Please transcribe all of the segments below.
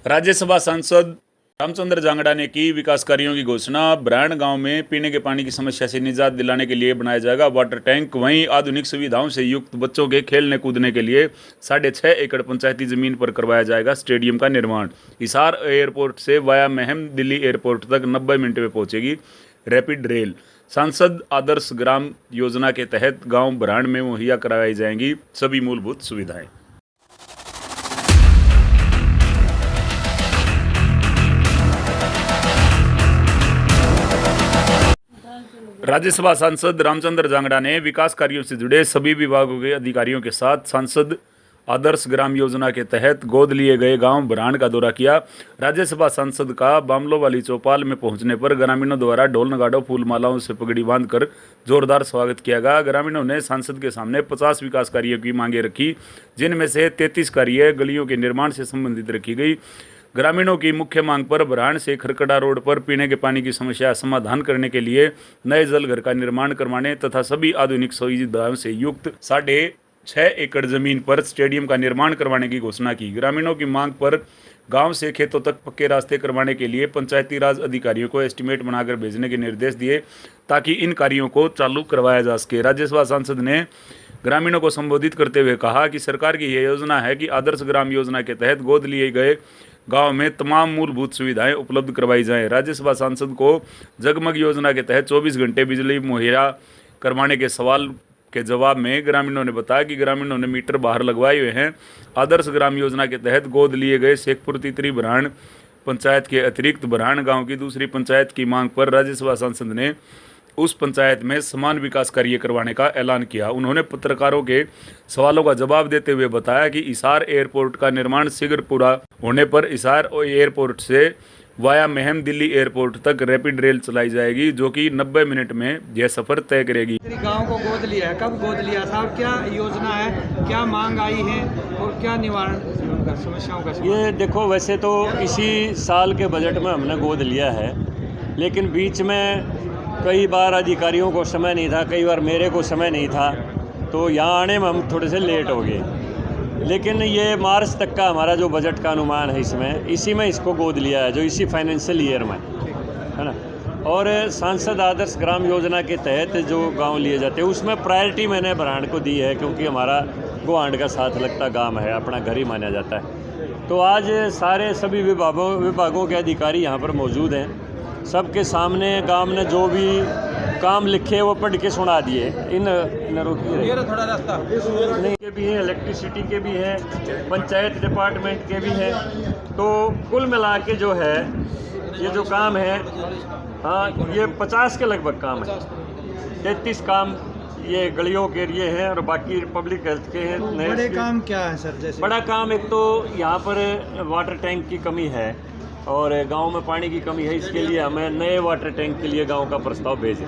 राज्यसभा सांसद रामचंद्र जांगड़ा ने की विकास कार्यों की घोषणा। ब्रांड गांव में पीने के पानी की समस्या से निजात दिलाने के लिए बनाया जाएगा वाटर टैंक। वहीं आधुनिक सुविधाओं से युक्त बच्चों के खेलने कूदने के लिए 6.5 एकड़ पंचायती जमीन पर करवाया जाएगा स्टेडियम का निर्माण। हिसार एयरपोर्ट से वाया महम दिल्ली एयरपोर्ट तक 90 मिनट में पहुंचेगी रैपिड रेल। सांसद आदर्श ग्राम योजना के तहत गांव ब्रांड में मुहैया कराई जाएंगी सभी मूलभूत सुविधाएं। राज्यसभा सांसद रामचंद्र जांगड़ा ने विकास कार्यों से जुड़े सभी विभागों के अधिकारियों के साथ सांसद आदर्श ग्राम योजना के तहत गोद लिए गए गांव ब्रांड का दौरा किया। राज्यसभा सांसद का बामलो वाली चौपाल में पहुंचने पर ग्रामीणों द्वारा ढोल नगाड़ों फूल मालाओं से पगड़ी बांधकर जोरदार स्वागत किया गया। ग्रामीणों ने सांसद के सामने 50 विकास कार्यों की मांगे रखी, जिनमें से 33 कार्य गलियों के निर्माण से संबंधित रखी गई। ग्रामीणों की मुख्य मांग पर ब्रांड से खरकड़ा रोड पर पीने के पानी की समस्या समाधान करने के लिए नए जल घर का निर्माण करवाने तथा सभी आधुनिक सुविधाओं से युक्त 6.5 एकड़ जमीन पर स्टेडियम का निर्माण करवाने की घोषणा की। ग्रामीणों की मांग पर गांव से खेतों तक पक्के रास्ते करवाने के लिए पंचायती राज अधिकारियों को एस्टीमेट बनाकर भेजने के निर्देश दिए ताकि इन कार्यों को चालू करवाया जा सके। राज्यसभा सांसद ने ग्रामीणों को संबोधित करते हुए कहा कि सरकार की यह योजना है कि आदर्श ग्राम योजना के तहत गोद लिए गए गांव में तमाम मूलभूत सुविधाएं उपलब्ध करवाई जाएं। राज्यसभा सांसद को जगमग योजना के तहत 24 घंटे बिजली मुहैया करवाने के सवाल के जवाब में ग्रामीणों ने बताया कि ग्रामीणों ने मीटर बाहर लगवाए हुए हैं। आदर्श ग्राम योजना के तहत गोद लिए गए शेखपुर तितरी ब्रांड पंचायत के अतिरिक्त ब्रांड गांव की दूसरी पंचायत की मांग पर राज्यसभा सांसद ने उस पंचायत में समान विकास कार्य करवाने का ऐलान किया। उन्होंने पत्रकारों के सवालों का जवाब देते हुए बताया कि हिसार एयरपोर्ट का निर्माण शीघ्र पूरा होने पर हिसार एयरपोर्ट से वाया महम दिल्ली एयरपोर्ट तक रैपिड रेल चलाई जाएगी, जो कि 90 मिनट में यह सफर तय करेगी। गांव को गोद लिया है, कब गोद लिया था, क्या योजना है, क्या मांग आई है और क्या निवारण उनका समस्याओं का? ये देखो, वैसे तो इसी साल के बजट में हमने गोद लिया है, लेकिन बीच में कई बार अधिकारियों को समय नहीं था, कई बार मेरे को समय नहीं था, तो यहाँ आने में हम थोड़े से लेट हो गए। लेकिन ये मार्च तक का हमारा जो बजट का अनुमान है इसी में इसको गोद लिया है, जो इसी फाइनेंशियल ईयर में है ना। और सांसद आदर्श ग्राम योजना के तहत जो गांव लिए जाते हैं उसमें प्रायोरिटी मैंने ब्रांड को दी है, क्योंकि हमारा गोहांड का साथ लगता गांव है, अपना घर ही माना जाता है। तो आज सभी विभागों के अधिकारी यहाँ पर मौजूद हैं। सबके सामने गांव ने जो भी काम लिखे वो पढ़ के सुना दिए। इन थोड़ा रास्ता नहीं के भी हैं, इलेक्ट्रिसिटी के भी हैं, पंचायत डिपार्टमेंट के भी हैं। तो कुल मिला के जो है ये जो काम है, हाँ, ये 50 के लगभग काम है। 33 काम ये गलियों के लिए हैं और बाकी पब्लिक हेल्थ के हैं। बड़े काम क्या है सर? जैसे बड़ा काम, एक तो यहाँ पर वाटर टैंक की कमी है और गांव में पानी की कमी है। इसके लिए हमें नए वाटर टैंक के लिए गांव का प्रस्ताव भेजें,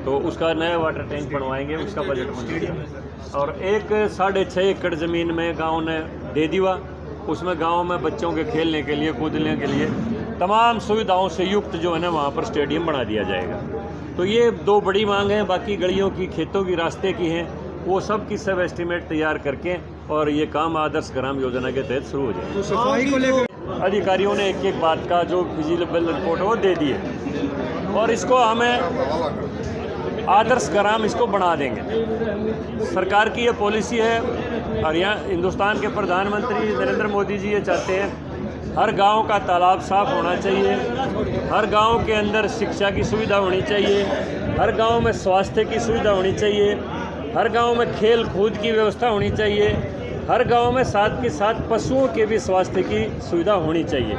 तो उसका नया वाटर टैंक बनवाएंगे, उसका बजट मंजूर। और एक 6.5 एकड़ ज़मीन में गांव ने दे दिया, उसमें गांव में बच्चों के खेलने के लिए कूदने के लिए तमाम सुविधाओं से युक्त जो है ना वहाँ पर स्टेडियम बना दिया जाएगा। तो ये दो बड़ी मांग हैं। बाकी गलियों की, खेतों की, रास्ते की हैं, वो सब की सब एस्टीमेट तैयार करके और ये काम आदर्श ग्राम योजना के तहत शुरू हो जाएगा। तो सफाई को लेकर अधिकारियों ने एक एक बात का जो फिजिबल रिपोर्ट है वो दे दी है और इसको हमें आदर्श ग्राम इसको बना देंगे। सरकार की ये पॉलिसी है और यहाँ हिंदुस्तान के प्रधानमंत्री नरेंद्र मोदी जी ये चाहते हैं हर गांव का तालाब साफ होना चाहिए, हर गांव के अंदर शिक्षा की सुविधा होनी चाहिए, हर गांव में स्वास्थ्य की सुविधा होनी चाहिए, हर गांव में खेल कूद की व्यवस्था होनी चाहिए, हर गांव में साथ के साथ पशुओं के भी स्वास्थ्य की सुविधा होनी चाहिए।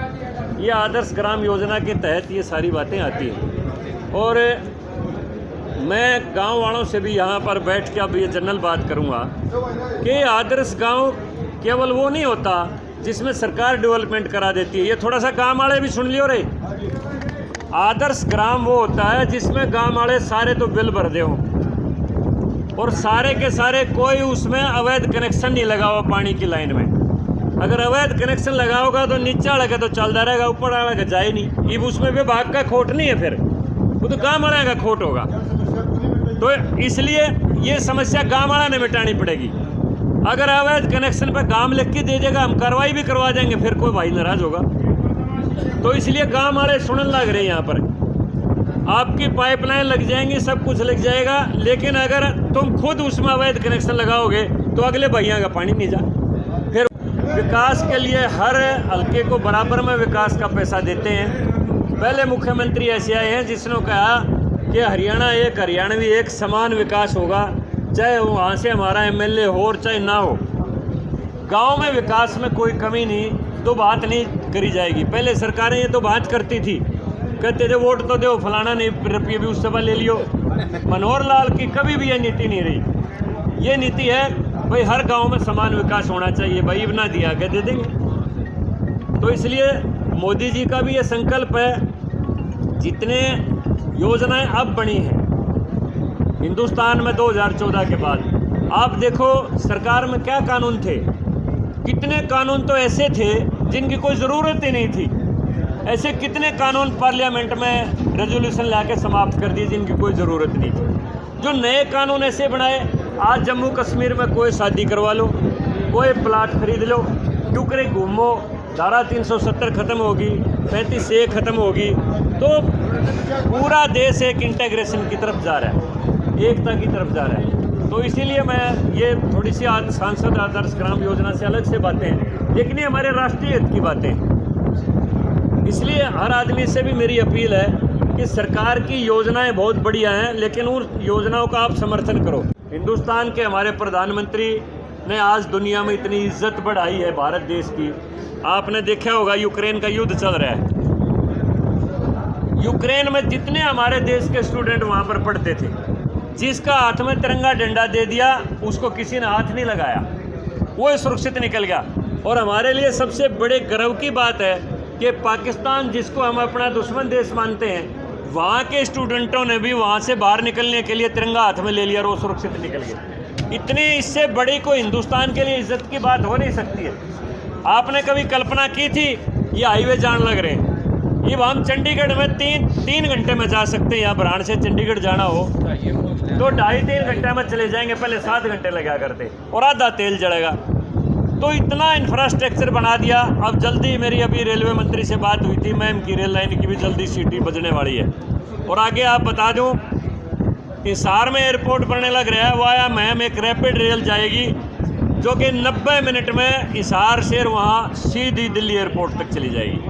ये आदर्श ग्राम योजना के तहत ये सारी बातें आती हैं। और मैं गांव वालों से भी यहाँ पर बैठ के अब ये जनरल बात करूँगा कि आदर्श गांव केवल वो नहीं होता जिसमें सरकार डेवलपमेंट करा देती है। ये थोड़ा सा गाँव वाले भी सुन लियो रे। आदर्श ग्राम वो होता है जिसमें गाँव वाले सारे तो बिल भर दे हो और सारे के सारे कोई उसमें अवैध कनेक्शन नहीं लगा हुआ पानी की लाइन में। अगर अवैध कनेक्शन लगाओगा तो नीचा लगे तो चलता रहेगा, ऊपर वाला का जाए नहीं। अब उसमें विभाग का खोट नहीं है, फिर वो तो गाँव वाले का खोट होगा। तो इसलिए ये समस्या गाँव वाला ने मिटानी पड़ेगी। अगर अवैध कनेक्शन पर काम लिख के दे देगा, हम कार्रवाई भी करवा देंगे, फिर कोई भाई नाराज होगा। तो इसलिए गांव वाले सुनने लग रहे हैं यहाँ पर, आपकी पाइपलाइन लग जाएंगी, सब कुछ लग जाएगा, लेकिन अगर तुम खुद उसमें अवैध कनेक्शन लगाओगे तो अगले भैया का पानी नहीं जा। फिर विकास के लिए हर हल्के को बराबर में विकास का पैसा देते हैं। पहले मुख्यमंत्री ऐसे आए हैं जिसने कहा कि हरियाणा एक, हरियाणवी एक, समान विकास होगा, चाहे वहाँ से हमारा एमएलए हो और चाहे ना हो। गांव में विकास में कोई कमी नहीं, तो बात नहीं करी जाएगी। पहले सरकारें ये तो बात करती थी, कहते थे वोट तो दो, फलाना नहीं रुपये भी उस सभा ले लियो। मनोहर लाल की कभी भी ये नीति नहीं रही। ये नीति है भाई हर गांव में समान विकास होना चाहिए, भाई बना दिया के दे देंगे। तो इसलिए मोदी जी का भी ये संकल्प है, जितने योजनाएं अब बनी हैं हिंदुस्तान में 2014 के बाद, आप देखो सरकार में क्या कानून थे, कितने कानून तो ऐसे थे जिनकी कोई ज़रूरत ही नहीं थी। ऐसे कितने कानून पार्लियामेंट में रेजोल्यूशन लाके समाप्त कर दिए जिनकी कोई ज़रूरत नहीं थी। जो नए कानून ऐसे बनाए, आज जम्मू कश्मीर में कोई शादी करवा लो, कोई प्लाट खरीद लो, टुकड़े घूमो, धारा 370 ख़त्म होगी, 35A ख़त्म होगी, तो पूरा देश एक इंटीग्रेशन की तरफ जा रहा है, एकता की तरफ जा रहा है। तो इसीलिए मैं ये थोड़ी सी आज सांसद आदर्श ग्राम योजना से अलग से बातें, लेकिन ये हमारे राष्ट्रीय हित की बातें हैं। इसलिए हर आदमी से भी मेरी अपील है कि सरकार की योजनाएं बहुत बढ़िया हैं, लेकिन उन योजनाओं का आप समर्थन करो। हिंदुस्तान के हमारे प्रधानमंत्री ने आज दुनिया में इतनी इज्जत बढ़ाई है भारत देश की। आपने देखा होगा यूक्रेन का युद्ध चल रहा है, यूक्रेन में जितने हमारे देश के स्टूडेंट वहाँ पर पढ़ते थे, जिसका हाथ में तिरंगा डंडा दे दिया उसको किसी ने हाथ नहीं लगाया, वो सुरक्षित निकल गया। और हमारे लिए सबसे बड़े गर्व की बात है कि पाकिस्तान, जिसको हम अपना दुश्मन देश मानते हैं, वहाँ के स्टूडेंटों ने भी वहाँ से बाहर निकलने के लिए तिरंगा हाथ में ले लिया और वो सुरक्षित निकल गए। इतनी इससे बड़ी कोई हिंदुस्तान के लिए इज्जत की बात हो नहीं सकती है। आपने कभी कल्पना की थी ये हाईवे जान लग रहे हैं, ये हम चंडीगढ़ में तीन घंटे में जा सकते हैं। यहाँ बुरहान से चंडीगढ़ जाना हो तो 2.5-3 घंटे में चले जाएंगे, पहले 7 घंटे लगा करते और आधा तेल जड़ेगा। तो इतना इंफ्रास्ट्रक्चर बना दिया। अब जल्दी मेरी अभी रेलवे मंत्री से बात हुई थी, मैम की रेल लाइन की भी जल्दी सीटी बजने वाली है। और आगे आप बता दूं, हिसार में एयरपोर्ट बनने लग रहा है, वाया मैम एक रैपिड रेल जाएगी जो कि 90 मिनट में हिसार से वहाँ सीधी दिल्ली एयरपोर्ट तक चली जाएगी।